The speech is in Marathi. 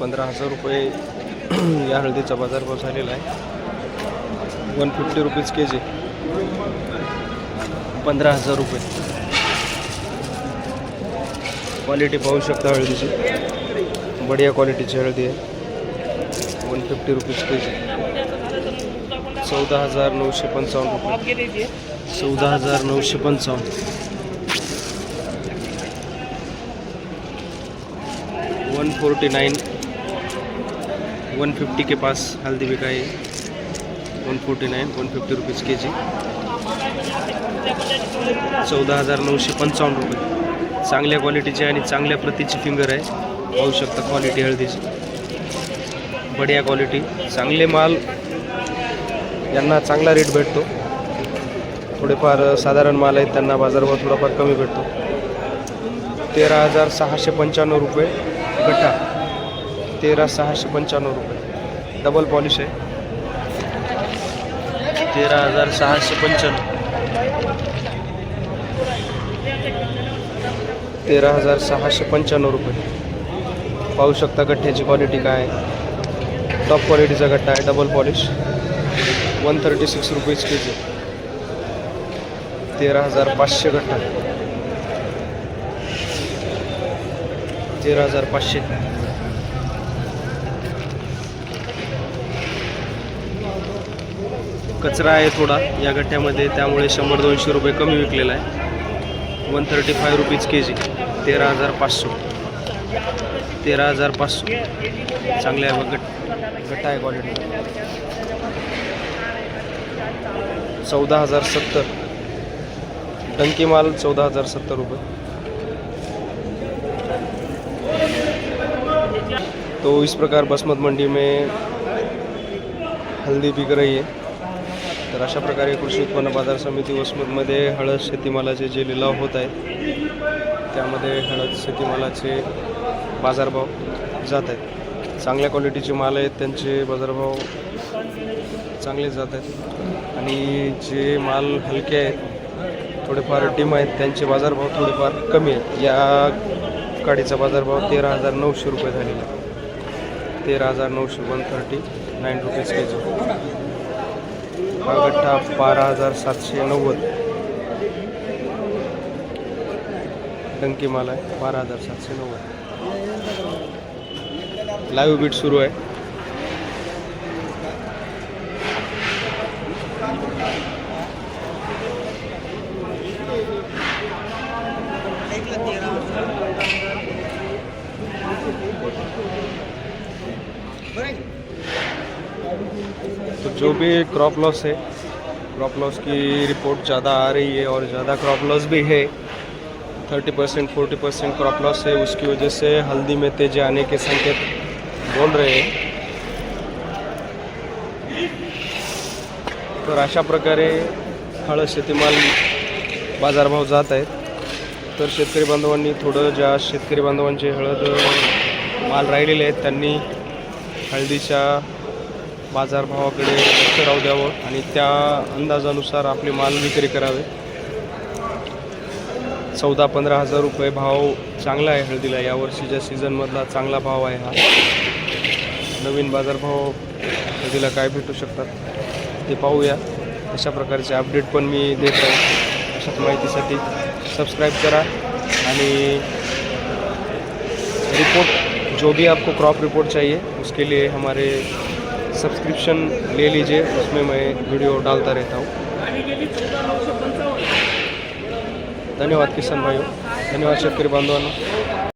15,000 रुपये या हळदीचा बाजारभाव झालेला आहे. 150 रुपीज के जी, 15,000 रुपये. क्वालिटी पाहू शकता हळदीची, बढिया क्वालिटीची हळदी आहे. 150 रुपीज के जी, 14,955 रुपये. 14,955. 149, 150 के पास हल्दी बिकाई. 149, 150 रुपीज के जी, 14,955 रुपये. चांगल्या क्वालिटीची आणि चांगल्या प्रतीची फिंगर आहे. पाहू शकता क्वालिटी हळदीची, बढिया क्वालिटी. चांगले माल यांना चांगला रेट भेटतो. थोडेफार साधारण माल आहेत त्यांना बाजारभाव थोडाफार कमी भेटतो. 13,695 रुपये गठ्ठा. 13,695 रुपये. डबल पॉलिश आहे. 13,695. 13,695 रुपये. पाहू शकता गठ्ठ्याची क्वालिटी काय आहे. टॉप क्वालिटीचा गठ्ठा आहे, डबल पॉलिश. 136 रुपीज के जी. 13,500 गठ्ठा. 13,500. कचरा आहे थोडा या गठ्ठ्यामध्ये, त्यामुळे 100-200 रुपये कमी विकलेला आहे. 135 रुपीज के जी. 13,500. 13,500. चांगल्या गठ्ठा आहे क्वालिटी. 14,070. डंकी माल 14,070 रुपये. तो इस प्रकार बसमत मंडी में हल्दी बिक रही है. तर अशा प्रकारे कृषी उत्पन्न बाजार समिती वसमतमध्ये हळद शेतीमालाचे जे लिलाव होत आहेत त्यामध्ये हळद शेतीमालाचे बाजारभाव जात आहेत. चांगल्या क्वालिटीचे माल आहेत त्यांचे बाजारभाव चांगले जात आहेत, आणि जे माल हलके आहेत थोडेफार डिम आहेत त्यांचे बाजारभाव थोडेफार कमी आहेत. या काडीचा बाजारभाव 13,900 रुपये झालेला आहे. 13,900. 139 रुपीज के जी. हा गठ्ठा 12,790. डंकी माल आहे. 12,790. लाईव्ह बीट सुरू आहे. तो जो भी क्रॉप लॉस है, क्रॉप लॉस की रिपोर्ट ज़्यादा आ रही है और ज़्यादा क्रॉप लॉस भी है. 30%, 40% क्रॉप लॉस है. उसकी वजह से हल्दी में तेजी आने के संकेत बोल रहे हैं. तर अशा प्रकारे हळद शेतीमाल बाजारभाव जात आहेत. तर शेतकरी बांधवांनी थोडं, ज्या शेतकरी बांधवांचे हळद माल राहिलेले आहेत त्यांनी हळदीच्या बाजारभावाकडे लक्ष राहू द्यावं आणि त्या अंदाजानुसार आपले माल विक्री करावे. 14-15,000 रुपये भाव चांगला आहे हळदीला. यावर्षीच्या सीझनमधला चांगला भाव आहे हा. नवीन बाजारभाव हळदीला काय भेटू शकतात ते पाहूया. अशा प्रकारचे अपडेट पण मी देत आहे. अशाच माहितीसाठी सबस्क्राइब करा आणि रिपोर्ट, जो भी आपको क्रॉप रिपोर्ट चाहिए उसके लिए हमारे सब्सक्रिप्शन ले लीजिए. उसमें मैं वीडियो डालता रहता हूँ. धन्यवाद किसान भाइयों, धन्यवाद शेतकरी बांधवांनो.